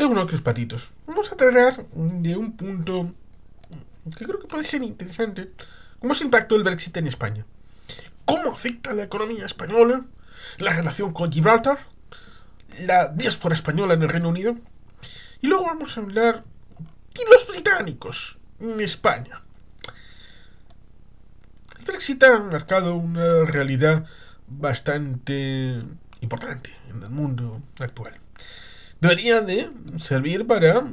Bueno, patitos. Vamos a tratar de un punto que creo que puede ser interesante. ¿Cómo es el impacto del Brexit en España? ¿Cómo afecta a la economía española? ¿La relación con Gibraltar? ¿La diáspora española en el Reino Unido? Y luego vamos a hablar de los británicos en España. El Brexit ha marcado una realidad bastante importante en el mundo actual. Debería de servir para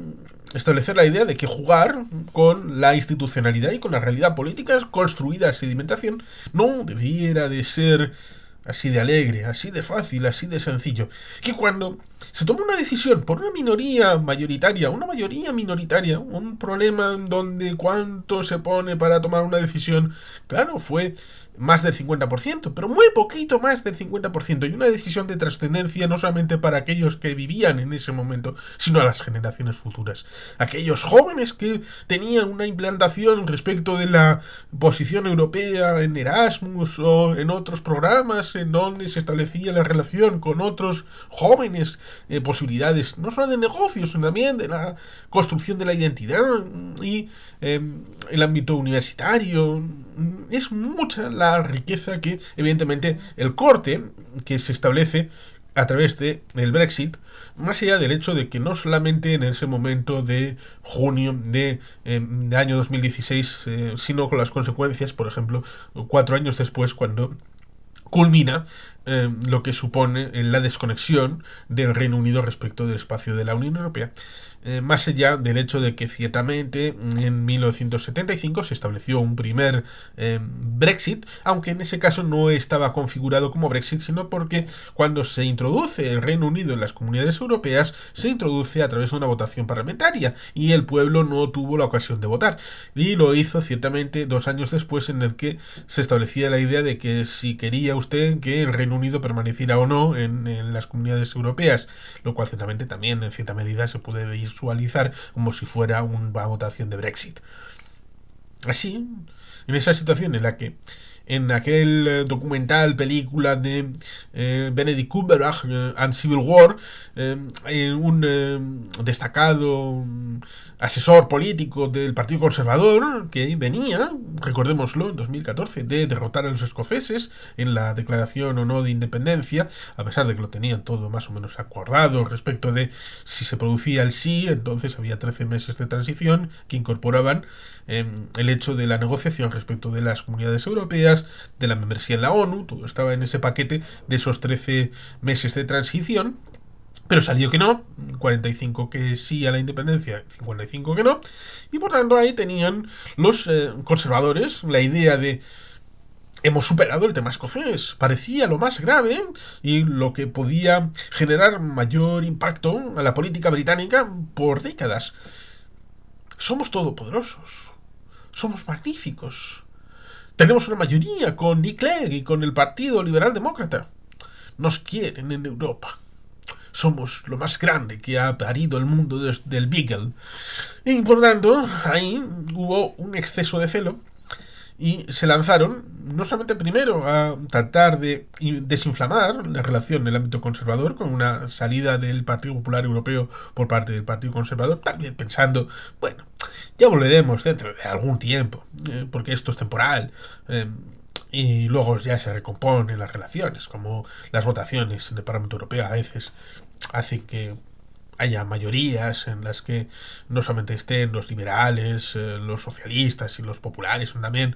establecer la idea de que jugar con la institucionalidad y con la realidad política construida a sedimentación no debiera de ser así de alegre, así de fácil, así de sencillo. Que cuando se toma una decisión por una minoría mayoritaria, un problema en donde cuánto se pone para tomar una decisión, claro, fue más del 50%, pero muy poquito más del 50%, y una decisión de trascendencia no solamente para aquellos que vivían en ese momento, sino a las generaciones futuras. Aquellos jóvenes que tenían una implantación respecto de la posición europea en Erasmus o en otros programas en donde se establecía la relación con otros jóvenes, posibilidades no solo de negocios, sino también de la construcción de la identidad y el ámbito universitario. Es mucha la riqueza que, evidentemente, el corte que se establece a través del Brexit, más allá del hecho de que no solamente en ese momento de junio de año 2016, sino con las consecuencias, por ejemplo, 4 años después, cuando culmina lo que supone la desconexión del Reino Unido respecto del espacio de la Unión Europea. Más allá del hecho de que ciertamente en 1975 se estableció un primer Brexit, aunque en ese caso no estaba configurado como Brexit, sino porque cuando se introduce el Reino Unido en las comunidades europeas, se introduce a través de una votación parlamentaria y el pueblo no tuvo la ocasión de votar. Y lo hizo ciertamente 2 años después, en el que se establecía la idea de que si quería usted que el Reino Unido permaneciera o no en las comunidades europeas, lo cual ciertamente también en cierta medida se puede visualizar como si fuera una votación de Brexit. Así, en esa situación en la que en aquel documental, película de Benedict Cumberbatch, and Civil War, un destacado asesor político del Partido Conservador, que venía, recordémoslo, en 2014, de derrotar a los escoceses en la declaración o no de independencia, a pesar de que lo tenían todo más o menos acordado respecto de si se producía el sí, entonces había 13 meses de transición que incorporaban el hecho de la negociación respecto de las comunidades europeas, de la membresía en la ONU, todo estaba en ese paquete de esos 13 meses de transición. Pero salió que no, 45 que sí a la independencia, 55 que no, y por tanto ahí tenían los conservadores la idea de hemos superado el tema escocés, parecía lo más grave y lo que podía generar mayor impacto a la política británica por décadas. Somos todopoderosos, somos magníficos, tenemos una mayoría con Nick Clegg y con el Partido Liberal Demócrata, nos quieren en Europa. Somos lo más grande que ha parido el mundo desde el Beagle. Y por tanto, ahí hubo un exceso de celo y se lanzaron no solamente primero a tratar de desinflamar la relación en el ámbito conservador con una salida del Partido Popular Europeo por parte del Partido Conservador, también pensando, bueno, ya volveremos dentro de algún tiempo, porque esto es temporal, y luego ya se recomponen las relaciones, como las votaciones en el Parlamento Europeo a veces hacen que haya mayorías en las que no solamente estén los liberales, los socialistas y los populares, sino también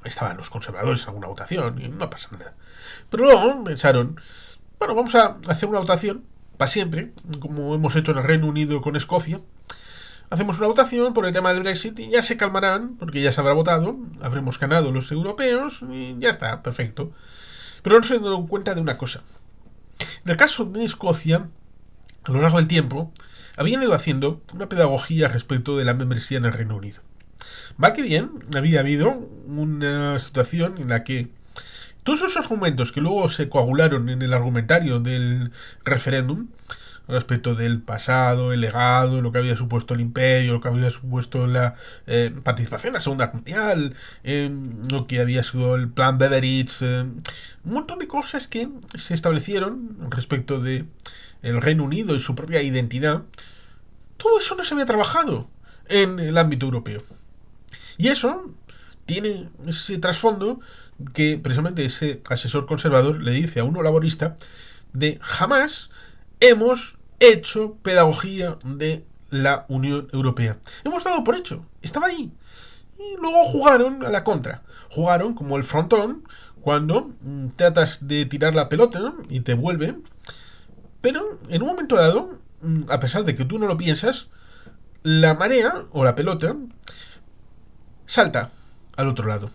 estaban los conservadores en alguna votación y no pasa nada. Pero luego pensaron, bueno, vamos a hacer una votación para siempre, como hemos hecho en el Reino Unido con Escocia. Hacemos una votación por el tema del Brexit y ya se calmarán, porque ya se habrá votado, habremos ganado los europeos y ya está, perfecto. Pero no se han dado cuenta de una cosa. En el caso de Escocia, a lo largo del tiempo, habían ido haciendo una pedagogía respecto de la membresía en el Reino Unido. Va que bien, había habido una situación en la que todos esos argumentos que luego se coagularon en el argumentario del referéndum, respecto del pasado, el legado, lo que había supuesto el imperio, lo que había supuesto la participación en la Segunda Guerra Mundial, lo que había sido el plan Beveridge, un montón de cosas que se establecieron respecto de el Reino Unido y su propia identidad, Todo eso no se había trabajado en el ámbito europeo. Y eso tiene ese trasfondo que precisamente ese asesor conservador le dice a uno laborista de jamás hemos hecho pedagogía de la Unión Europea. Hemos dado por hecho, estaba ahí. Y luego jugaron a la contra. Jugaron como el frontón cuando tratas de tirar la pelota y te vuelve. Pero en un momento dado, a pesar de que tú no lo piensas, la marea o la pelota salta al otro lado.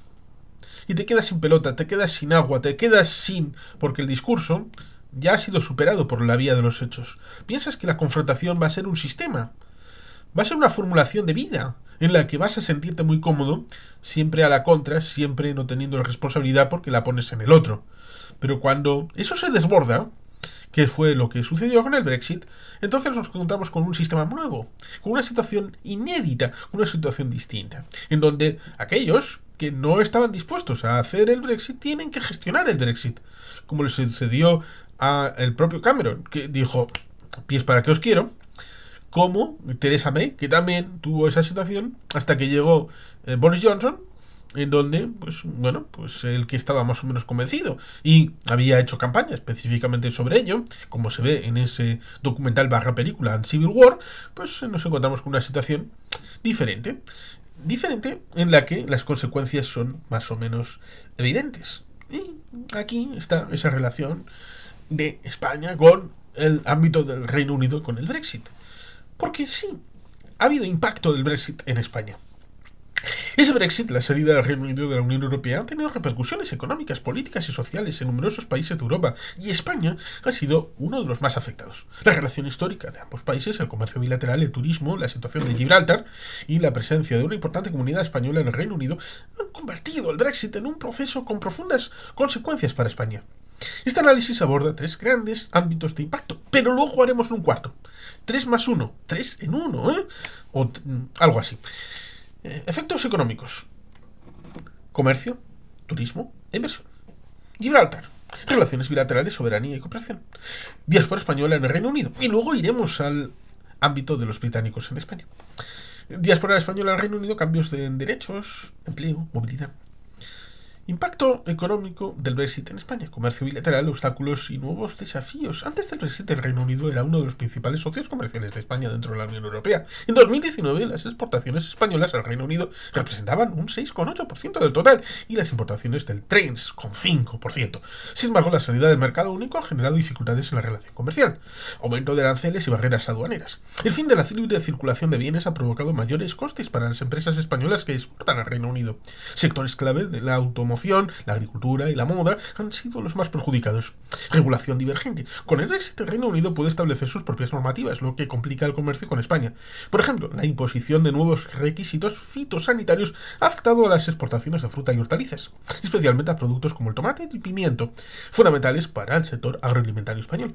Y te quedas sin pelota, te quedas sin agua, te quedas sin... porque el discurso ya ha sido superado por la vía de los hechos. Piensas que la confrontación va a ser un sistema, va a ser una formulación de vida, en la que vas a sentirte muy cómodo, siempre a la contra, siempre no teniendo la responsabilidad porque la pones en el otro. Pero cuando eso se desborda, que fue lo que sucedió con el Brexit, entonces nos encontramos con un sistema nuevo, con una situación inédita, una situación distinta, en donde aquellos que no estaban dispuestos a hacer el Brexit tienen que gestionar el Brexit, como le sucedió al propio Cameron, que dijo, pies para que os quiero, como Theresa May, que también tuvo esa situación, hasta que llegó Boris Johnson, en donde, pues bueno, pues el que estaba más o menos convencido y había hecho campaña específicamente sobre ello, como se ve en ese documental barra película en Civil War, pues nos encontramos con una situación diferente en la que las consecuencias son más o menos evidentes. Y aquí está esa relación de España con el ámbito del Reino Unido con el Brexit. Porque sí, ha habido impacto del Brexit en España. Ese Brexit, la salida del Reino Unido de la Unión Europea, ha tenido repercusiones económicas, políticas y sociales en numerosos países de Europa, y España ha sido uno de los más afectados. La relación histórica de ambos países, el comercio bilateral, el turismo, la situación de Gibraltar y la presencia de una importante comunidad española en el Reino Unido han convertido el Brexit en un proceso con profundas consecuencias para España. Este análisis aborda tres grandes ámbitos de impacto, pero luego haremos un cuarto. 3 más 1, 3 en 1, o algo así. Efectos económicos: comercio, turismo e inversión. Gibraltar: relaciones bilaterales, soberanía y cooperación. Diáspora española en el Reino Unido. Y luego iremos al ámbito de los británicos en España. Diáspora española en el Reino Unido, cambios de derechos, empleo, movilidad. Impacto económico del Brexit en España: comercio bilateral, obstáculos y nuevos desafíos. Antes del Brexit, el Reino Unido era uno de los principales socios comerciales de España dentro de la Unión Europea. En 2019, las exportaciones españolas al Reino Unido representaban un 6,8% del total y las importaciones del 3,5%. Sin embargo, la salida del mercado único ha generado dificultades en la relación comercial, aumento de aranceles y barreras aduaneras. El fin de la libre circulación de bienes ha provocado mayores costes para las empresas españolas que exportan al Reino Unido. Sectores clave de la automoción, la agricultura y la moda han sido los más perjudicados. Regulación divergente. Con el Brexit, el Reino Unido puede establecer sus propias normativas, lo que complica el comercio con España. Por ejemplo, la imposición de nuevos requisitos fitosanitarios ha afectado a las exportaciones de fruta y hortalizas, especialmente a productos como el tomate y pimiento, fundamentales para el sector agroalimentario español.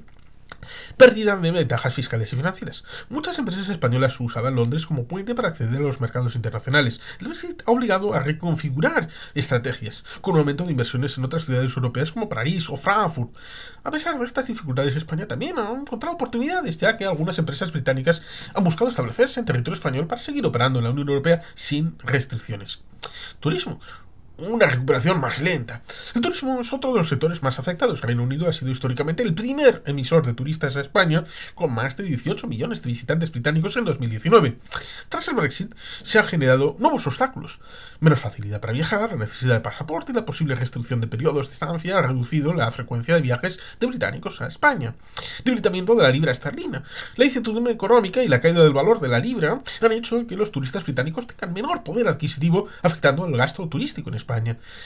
Pérdida de ventajas fiscales y financieras. Muchas empresas españolas usaban Londres como puente para acceder a los mercados internacionales. El Brexit ha obligado a reconfigurar estrategias, con un aumento de inversiones en otras ciudades europeas como París o Frankfurt. A pesar de estas dificultades, España también ha encontrado oportunidades, ya que algunas empresas británicas han buscado establecerse en territorio español para seguir operando en la Unión Europea sin restricciones. Turismo: una recuperación más lenta. El turismo es otro de los sectores más afectados. El Reino Unido ha sido históricamente el primer emisor de turistas a España, con más de 18 millones de visitantes británicos en 2019. Tras el Brexit se han generado nuevos obstáculos. Menos facilidad para viajar, la necesidad de pasaporte y la posible restricción de periodos de estancia ha reducido la frecuencia de viajes de británicos a España. Debilitamiento de la libra esterlina. La incertidumbre económica y la caída del valor de la libra han hecho que los turistas británicos tengan menor poder adquisitivo, afectando el gasto turístico en España.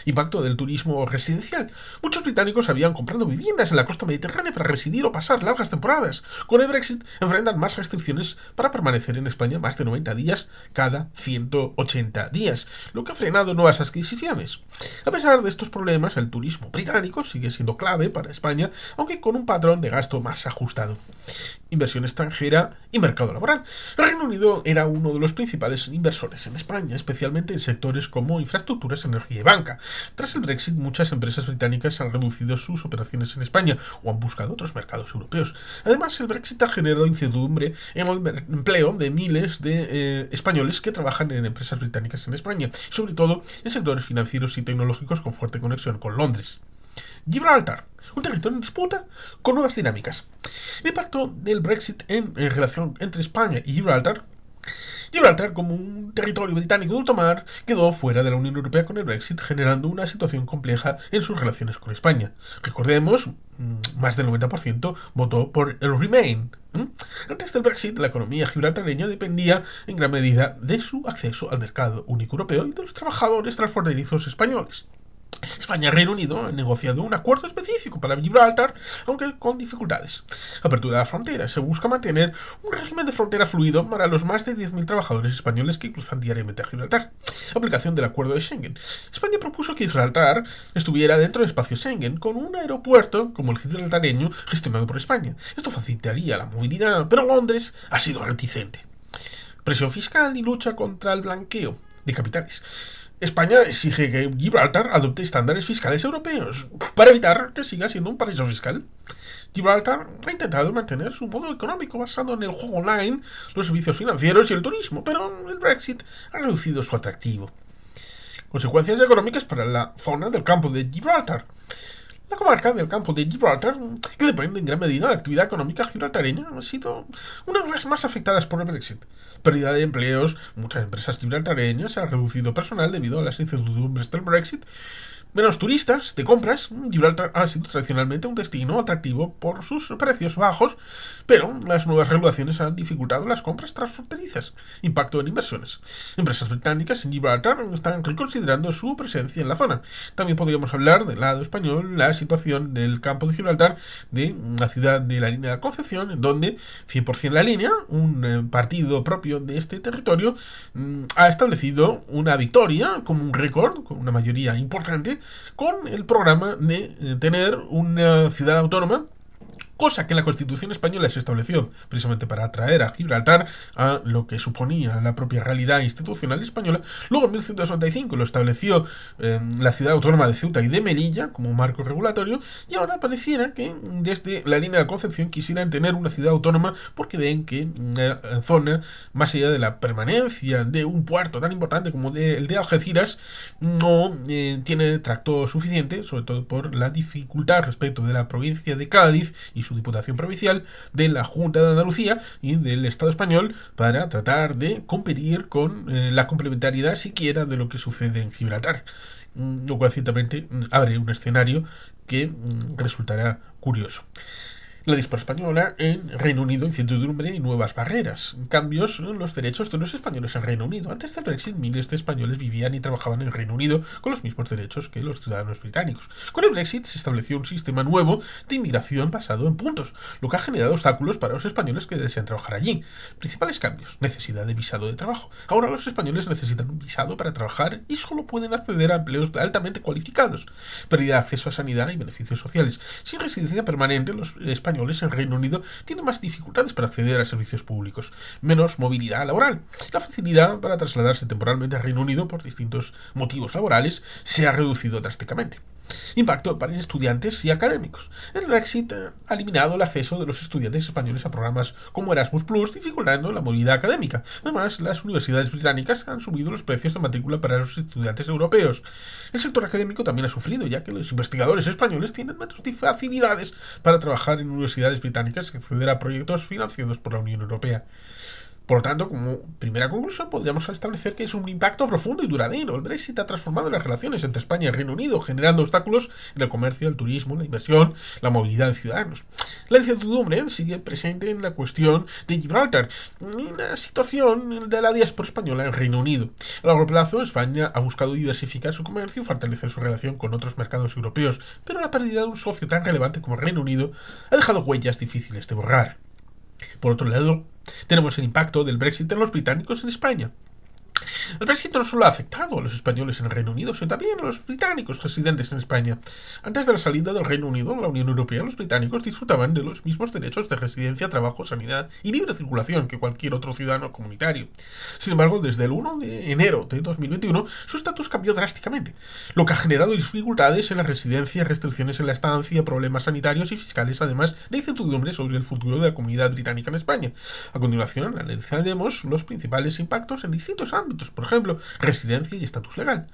Impacto del turismo residencial. Muchos británicos habían comprado viviendas en la costa mediterránea para residir o pasar largas temporadas. Con el Brexit enfrentan más restricciones para permanecer en España más de 90 días cada 180 días, lo que ha frenado nuevas adquisiciones. A pesar de estos problemas, el turismo británico sigue siendo clave para España, aunque con un patrón de gasto más ajustado. Inversión extranjera y mercado laboral. El Reino Unido era uno de los principales inversores en España, especialmente en sectores como infraestructuras, energía tecnología y banca. Tras el Brexit, muchas empresas británicas han reducido sus operaciones en España o han buscado otros mercados europeos. Además, el Brexit ha generado incertidumbre en el empleo de miles de españoles que trabajan en empresas británicas en España, sobre todo en sectores financieros y tecnológicos con fuerte conexión con Londres. Gibraltar, un territorio en disputa con nuevas dinámicas. El impacto del Brexit en relación entre España y Gibraltar. Gibraltar, como un territorio británico de ultramar, quedó fuera de la Unión Europea con el Brexit, generando una situación compleja en sus relaciones con España. Recordemos, más del 90% votó por el Remain. Antes del Brexit, la economía gibraltareña dependía en gran medida de su acceso al mercado único europeo y de los trabajadores transfronterizos españoles. España y Reino Unido han negociado un acuerdo específico para Gibraltar, aunque con dificultades. Apertura de la frontera. Se busca mantener un régimen de frontera fluido para los más de 10.000 trabajadores españoles que cruzan diariamente a Gibraltar. Aplicación del acuerdo de Schengen. España propuso que Gibraltar estuviera dentro del espacio Schengen, con un aeropuerto como el gibraltareño gestionado por España. Esto facilitaría la movilidad, pero Londres ha sido reticente. Presión fiscal y lucha contra el blanqueo de capitales. España exige que Gibraltar adopte estándares fiscales europeos para evitar que siga siendo un paraíso fiscal. Gibraltar ha intentado mantener su modo económico basado en el juego online, los servicios financieros y el turismo, pero el Brexit ha reducido su atractivo. Consecuencias económicas para la zona del campo de Gibraltar. La comarca del campo de Gibraltar, que depende en gran medida de la actividad económica gibraltareña, ha sido una de las más afectadas por el Brexit. Pérdida de empleos, muchas empresas gibraltareñas han reducido personal debido a las incertidumbres del Brexit. Menos turistas de compras. Gibraltar ha sido tradicionalmente un destino atractivo por sus precios bajos, pero las nuevas regulaciones han dificultado las compras transfronterizas. Impacto en inversiones. Empresas británicas en Gibraltar están reconsiderando su presencia en la zona. También podríamos hablar del lado español, la situación del campo de Gibraltar, de la ciudad de la línea de Concepción, en donde 100% la línea, un partido propio de este territorio, ha establecido una victoria como un récord, con una mayoría importante, con el programa de tener una ciudad autónoma, cosa que en la Constitución española se estableció precisamente para atraer a Gibraltar a lo que suponía la propia realidad institucional española. Luego en 1165 lo estableció la ciudad autónoma de Ceuta y de Melilla como marco regulatorio, y ahora pareciera que desde la línea de Concepción quisieran tener una ciudad autónoma porque ven que la zona, más allá de la permanencia de un puerto tan importante como el de Algeciras, no tiene tracto suficiente, sobre todo por la dificultad respecto de la provincia de Cádiz y su diputación provincial, de la Junta de Andalucía y del Estado español, para tratar de competir con la complementariedad siquiera de lo que sucede en Gibraltar, lo cual ciertamente abre un escenario que resultará curioso. La diáspora española en Reino Unido, incertidumbre y nuevas barreras. Cambios en los derechos de los españoles en Reino Unido. Antes del Brexit, miles de españoles vivían y trabajaban en Reino Unido con los mismos derechos que los ciudadanos británicos. Con el Brexit se estableció un sistema nuevo de inmigración basado en puntos, lo que ha generado obstáculos para los españoles que desean trabajar allí. Principales cambios. Necesidad de visado de trabajo. Ahora los españoles necesitan un visado para trabajar y solo pueden acceder a empleos altamente cualificados. Pérdida de acceso a sanidad y beneficios sociales. Sin residencia permanente, los españoles en Reino Unido tienen más dificultades para acceder a servicios públicos, menos movilidad laboral. La facilidad para trasladarse temporalmente a Reino Unido por distintos motivos laborales se ha reducido drásticamente. Impacto para estudiantes y académicos. El Brexit ha eliminado el acceso de los estudiantes españoles a programas como Erasmus+, dificultando la movilidad académica. Además, las universidades británicas han subido los precios de matrícula para los estudiantes europeos. El sector académico también ha sufrido, ya que los investigadores españoles tienen menos facilidades para trabajar en universidades británicas y acceder a proyectos financiados por la Unión Europea. Por lo tanto, como primera conclusión, podríamos establecer que es un impacto profundo y duradero. El Brexit ha transformado las relaciones entre España y el Reino Unido, generando obstáculos en el comercio, el turismo, la inversión, la movilidad de ciudadanos. La incertidumbre sigue presente en la cuestión de Gibraltar y la situación de la diáspora española en el Reino Unido. A largo plazo, España ha buscado diversificar su comercio y fortalecer su relación con otros mercados europeos, pero la pérdida de un socio tan relevante como el Reino Unido ha dejado huellas difíciles de borrar. Por otro lado, tenemos el impacto del Brexit en los británicos en España. El Brexit no solo ha afectado a los españoles en el Reino Unido, sino también a los británicos residentes en España. Antes de la salida del Reino Unido de la Unión Europea, los británicos disfrutaban de los mismos derechos de residencia, trabajo, sanidad y libre circulación que cualquier otro ciudadano comunitario. Sin embargo, desde el 1 de enero de 2021, su estatus cambió drásticamente, lo que ha generado dificultades en la residencia, restricciones en la estancia, problemas sanitarios y fiscales, además de incertidumbre sobre el futuro de la comunidad británica en España. A continuación, analizaremos los principales impactos en distintos ámbitos, por ejemplo, residencia y estatus legal.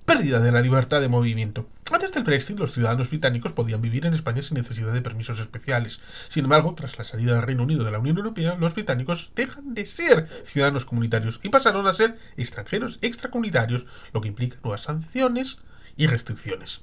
Pérdida de la libertad de movimiento. Antes del Brexit, los ciudadanos británicos podían vivir en España sin necesidad de permisos especiales. Sin embargo, tras la salida del Reino Unido de la Unión Europea, los británicos dejan de ser ciudadanos comunitarios y pasaron a ser extranjeros extracomunitarios, lo que implica nuevas sanciones y restricciones.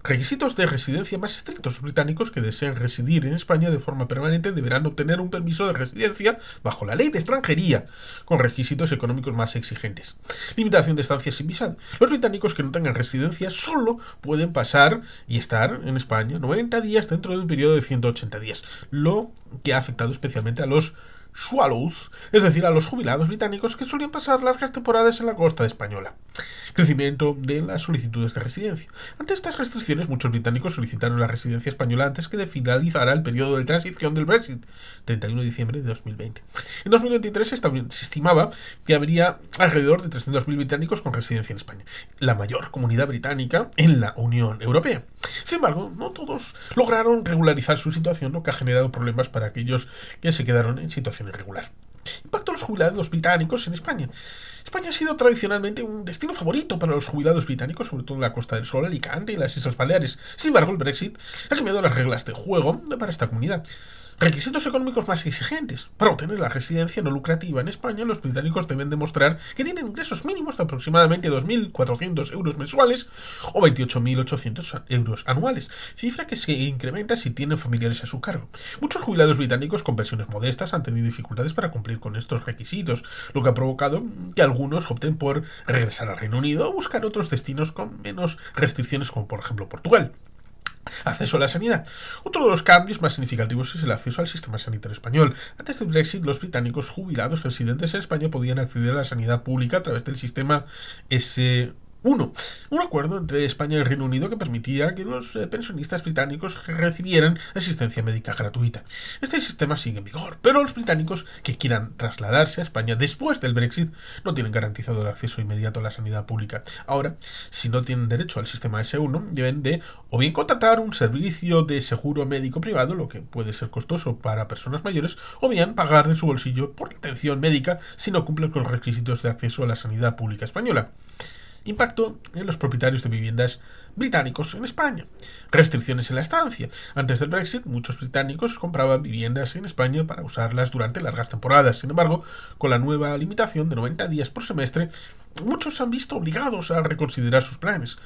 Requisitos de residencia más estrictos. Los británicos que deseen residir en España de forma permanente deberán obtener un permiso de residencia bajo la ley de extranjería, con requisitos económicos más exigentes. Limitación de estancias sin visado. Los británicos que no tengan residencia solo pueden pasar y estar en España 90 días dentro de un periodo de 180 días, lo que ha afectado especialmente a los swallows, es decir, a los jubilados británicos que solían pasar largas temporadas en la costa española. Crecimiento de las solicitudes de residencia. Ante estas restricciones, muchos británicos solicitaron la residencia española antes que de finalizara el periodo de transición del Brexit, 31 de diciembre de 2020. En 2023 se estimaba que habría alrededor de 300.000 británicos con residencia en España, la mayor comunidad británica en la Unión Europea. Sin embargo, no todos lograron regularizar su situación, lo que ha generado problemas para aquellos que se quedaron en situación irregular. Impacto de los jubilados británicos en España. España ha sido tradicionalmente un destino favorito para los jubilados británicos, sobre todo en la Costa del Sol, Alicante y las Islas Baleares. Sin embargo, el Brexit ha cambiado las reglas de juego para esta comunidad. Requisitos económicos más exigentes. Para obtener la residencia no lucrativa en España, los británicos deben demostrar que tienen ingresos mínimos de aproximadamente 2.400 euros mensuales o 28.800 euros anuales, cifra que se incrementa si tienen familiares a su cargo. Muchos jubilados británicos con pensiones modestas han tenido dificultades para cumplir con estos requisitos, lo que ha provocado que algunos opten por regresar al Reino Unido o buscar otros destinos con menos restricciones, como por ejemplo Portugal. Acceso a la sanidad. Otro de los cambios más significativos es el acceso al sistema sanitario español. Antes del Brexit, los británicos jubilados residentes en España podían acceder a la sanidad pública a través del sistema S1, un acuerdo entre España y el Reino Unido que permitía que los pensionistas británicos recibieran asistencia médica gratuita. Este sistema sigue en vigor, pero los británicos que quieran trasladarse a España después del Brexit no tienen garantizado el acceso inmediato a la sanidad pública. Ahora, si no tienen derecho al sistema S1, deben de o bien contratar un servicio de seguro médico privado, lo que puede ser costoso para personas mayores, o bien pagar de su bolsillo por la atención médica si no cumplen con los requisitos de acceso a la sanidad pública española. Impacto en los propietarios de viviendas británicos en España. Restricciones en la estancia. Antes del Brexit, muchos británicos compraban viviendas en España para usarlas durante largas temporadas. Sin embargo, con la nueva limitación de 90 días por semestre, muchos se han visto obligados a reconsiderar sus planes.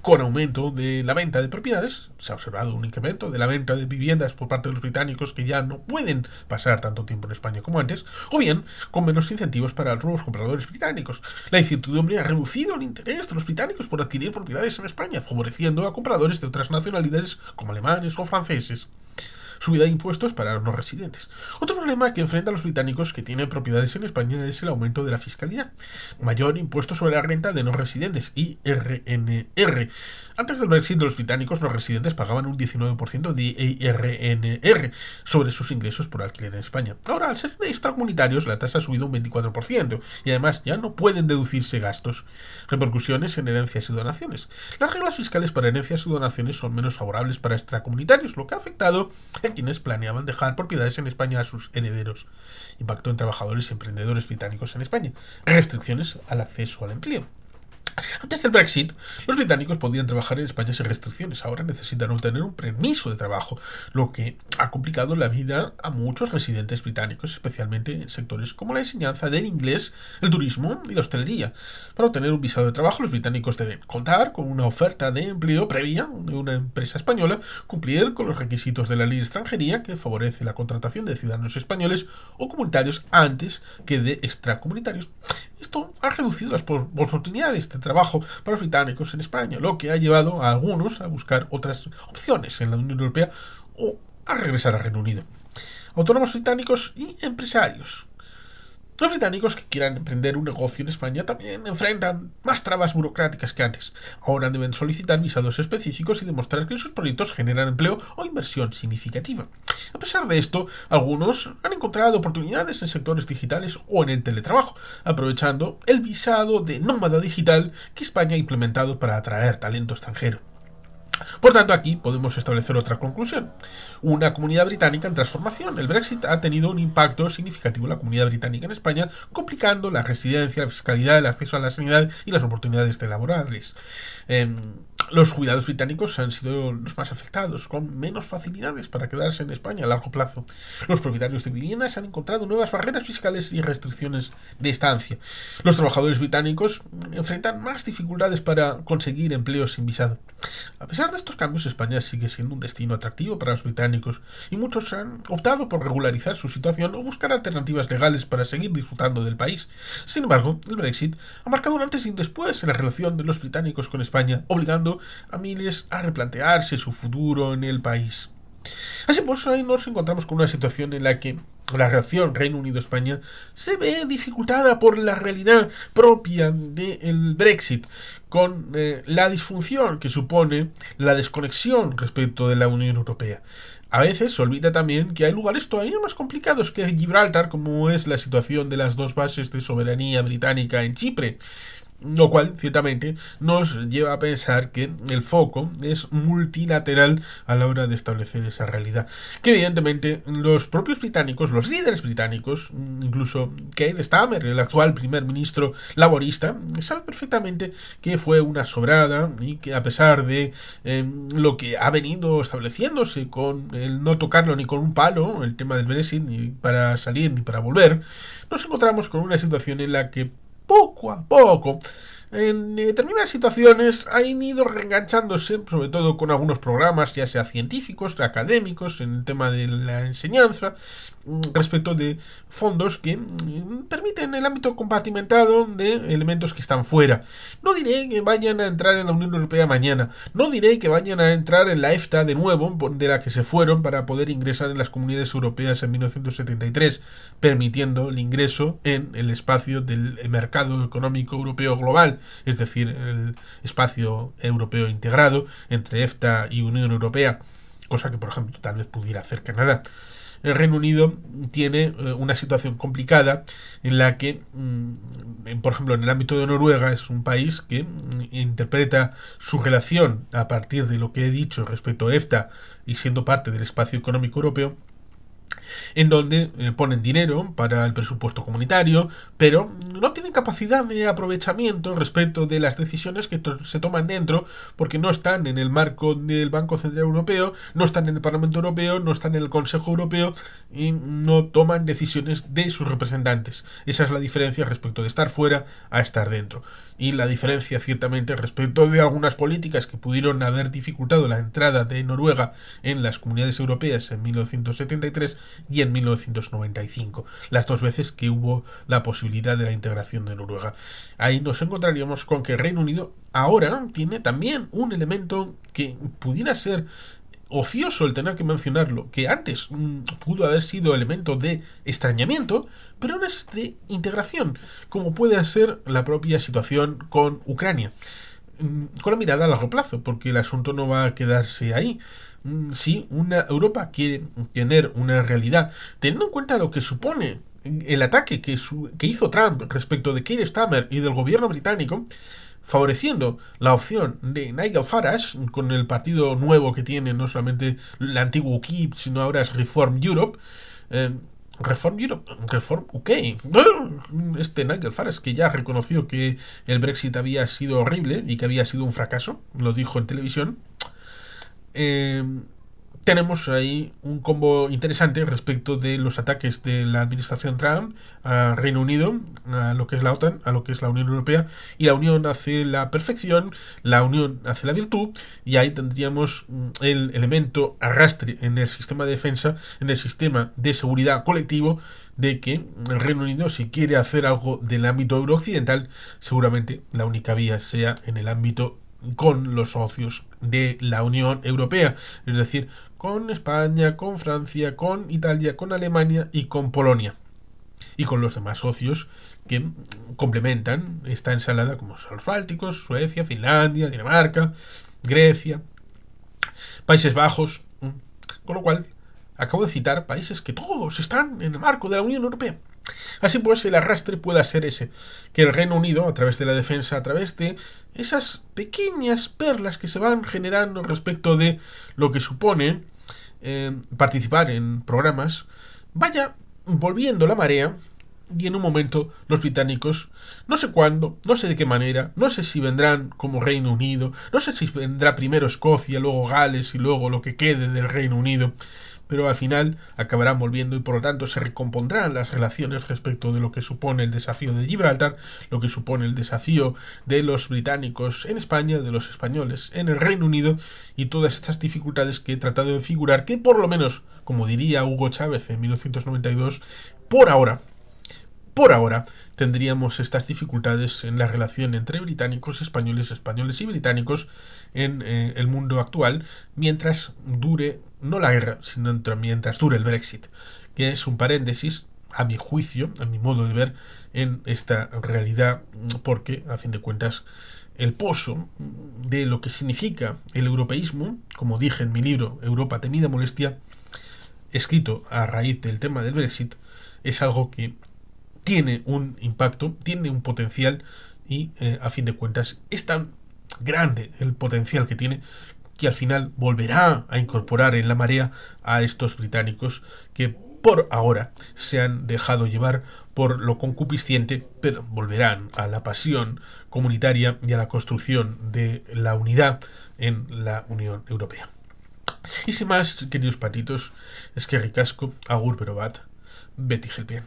Con aumento de la venta de propiedades, se ha observado un incremento de la venta de viviendas por parte de los británicos que ya no pueden pasar tanto tiempo en España como antes, o bien con menos incentivos para los nuevos compradores británicos. La incertidumbre ha reducido el interés de los británicos por adquirir propiedades en España, favoreciendo a compradores de otras nacionalidades como alemanes o franceses. Subida de impuestos para los no residentes. Otro problema que enfrentan los británicos que tienen propiedades en España es el aumento de la fiscalidad. Mayor impuesto sobre la renta de no residentes, IRNR. Antes del Brexit, los británicos no residentes pagaban un 19% de IRNR sobre sus ingresos por alquiler en España. Ahora, al ser extracomunitarios, la tasa ha subido un 24% y además ya no pueden deducirse gastos. Repercusiones en herencias y donaciones. Las reglas fiscales para herencias y donaciones son menos favorables para extracomunitarios, lo que ha afectado a quienes planeaban dejar propiedades en España a sus herederos. Impacto en trabajadores y emprendedores británicos en España. Restricciones al acceso al empleo. Antes del Brexit, los británicos podían trabajar en España sin restricciones. Ahora necesitan obtener un permiso de trabajo, lo que ha complicado la vida a muchos residentes británicos, especialmente en sectores como la enseñanza del inglés, el turismo y la hostelería. Para obtener un visado de trabajo, los británicos deben contar con una oferta de empleo previa de una empresa española, cumplir con los requisitos de la ley de extranjería, que favorece la contratación de ciudadanos españoles o comunitarios antes que de extracomunitarios. Esto ha reducido las oportunidades de trabajo para los británicos en España, lo que ha llevado a algunos a buscar otras opciones en la Unión Europea o a regresar al Reino Unido. Autónomos británicos y empresarios. Los británicos que quieran emprender un negocio en España también enfrentan más trabas burocráticas que antes. Ahora deben solicitar visados específicos y demostrar que sus proyectos generan empleo o inversión significativa. A pesar de esto, algunos han encontrado oportunidades en sectores digitales o en el teletrabajo, aprovechando el visado de nómada digital que España ha implementado para atraer talento extranjero. Por tanto, aquí podemos establecer otra conclusión. Una comunidad británica en transformación. El Brexit ha tenido un impacto significativo en la comunidad británica en España, complicando la residencia, la fiscalidad, el acceso a la sanidad y las oportunidades laborales. Los jubilados británicos han sido los más afectados, con menos facilidades para quedarse en España a largo plazo. Los propietarios de viviendas han encontrado nuevas barreras fiscales y restricciones de estancia. Los trabajadores británicos enfrentan más dificultades para conseguir empleos sin visado. A pesar de estos cambios, España sigue siendo un destino atractivo para los británicos y muchos han optado por regularizar su situación o buscar alternativas legales para seguir disfrutando del país. Sin embargo, el Brexit ha marcado un antes y un después en la relación de los británicos con España, obligando a miles a replantearse su futuro en el país. Así pues, hoy nos encontramos con una situación en la que la relación Reino Unido-España se ve dificultada por la realidad propia del Brexit, con la disfunción que supone la desconexión respecto de la Unión Europea. A veces se olvida también que hay lugares todavía más complicados que Gibraltar, como es la situación de las dos bases de soberanía británica en Chipre, lo cual, ciertamente, nos lleva a pensar que el foco es multilateral a la hora de establecer esa realidad. Que evidentemente los propios británicos, los líderes británicos, incluso Keir Starmer, el actual primer ministro laborista, sabe perfectamente que fue una sobrada y que a pesar de lo que ha venido estableciéndose con el no tocarlo ni con un palo, el tema del Brexit, ni para salir ni para volver, nos encontramos con una situación en la que poco a poco, en determinadas situaciones han ido reenganchándose, sobre todo con algunos programas, ya sea científicos, académicos, en el tema de la enseñanza, respecto de fondos que permiten el ámbito compartimentado de elementos que están fuera. No diré que vayan a entrar en la Unión Europea mañana, no diré que vayan a entrar en la EFTA de nuevo, de la que se fueron para poder ingresar en las comunidades europeas en 1973, permitiendo el ingreso en el espacio del mercado económico europeo global, es decir, el espacio europeo integrado entre EFTA y Unión Europea, cosa que por ejemplo tal vez pudiera hacer Canadá. El Reino Unido tiene una situación complicada en la que, por ejemplo, en el ámbito de Noruega es un país que interpreta su relación a partir de lo que he dicho respecto a EFTA y siendo parte del espacio económico europeo, en donde ponen dinero para el presupuesto comunitario, pero no tienen capacidad de aprovechamiento respecto de las decisiones que se toman dentro, porque no están en el marco del Banco Central Europeo, no están en el Parlamento Europeo, no están en el Consejo Europeo y no toman decisiones de sus representantes. Esa es la diferencia respecto de estar fuera a estar dentro. Y la diferencia ciertamente respecto de algunas políticas que pudieron haber dificultado la entrada de Noruega en las comunidades europeas en 1973 y en 1995, las dos veces que hubo la posibilidad de la integración de Noruega. Ahí nos encontraríamos con que el Reino Unido ahora tiene también un elemento que pudiera ser ocioso el tener que mencionarlo, que antes pudo haber sido elemento de extrañamiento, pero ahora es de integración, como puede ser la propia situación con Ucrania, con la mirada a largo plazo, porque el asunto no va a quedarse ahí. Si una Europa quiere tener una realidad, teniendo en cuenta lo que supone el ataque que hizo Trump respecto de Keir Starmer y del gobierno británico, favoreciendo la opción de Nigel Farage con el partido nuevo que tiene, no solamente el antiguo UKIP, sino ahora es Reform Europe. Reform UK. Este Nigel Farage, que ya reconoció que el Brexit había sido horrible y que había sido un fracaso, lo dijo en televisión. Tenemos ahí un combo interesante respecto de los ataques de la administración Trump a Reino Unido, a lo que es la OTAN, a lo que es la Unión Europea, y la Unión hace la perfección, la Unión hace la virtud, y ahí tendríamos el elemento arrastre en el sistema de defensa, en el sistema de seguridad colectivo, de que el Reino Unido, si quiere hacer algo del ámbito eurooccidental, seguramente la única vía sea en el ámbito con los socios de la Unión Europea, es decir, con España, con Francia, con Italia, con Alemania y con Polonia. y con los demás socios que complementan esta ensalada, como son los bálticos, Suecia, Finlandia, Dinamarca, Grecia, Países Bajos. Con lo cual, acabo de citar países que todos están en el marco de la Unión Europea. Así pues, el arrastre pueda ser ese, que el Reino Unido, a través de la defensa, a través de esas pequeñas perlas que se van generando respecto de lo que supone participar en programas, vaya volviendo la marea y en un momento los británicos, no sé cuándo, no sé de qué manera, no sé si vendrán como Reino Unido, no sé si vendrá primero Escocia, luego Gales y luego lo que quede del Reino Unido, pero al final acabarán volviendo y por lo tanto se recompondrán las relaciones respecto de lo que supone el desafío de Gibraltar, lo que supone el desafío de los británicos en España, de los españoles en el Reino Unido y todas estas dificultades que he tratado de figurar, que por lo menos, como diría Hugo Chávez en 1992, por ahora tendríamos estas dificultades en la relación entre británicos, españoles y británicos en el mundo actual, mientras dure, no la guerra, sino mientras dure el Brexit, que es un paréntesis, a mi juicio, a mi modo de ver, en esta realidad, porque, a fin de cuentas, el pozo de lo que significa el europeísmo, como dije en mi libro Europa temida molestia, escrito a raíz del tema del Brexit, es algo que tiene un impacto, tiene un potencial y a fin de cuentas es tan grande el potencial que tiene que al final volverá a incorporar en la marea a estos británicos que por ahora se han dejado llevar por lo concupisciente, pero volverán a la pasión comunitaria y a la construcción de la unidad en la Unión Europea. Y sin más, queridos patitos, es que ricasco, agur pero bat, Betty Helpien.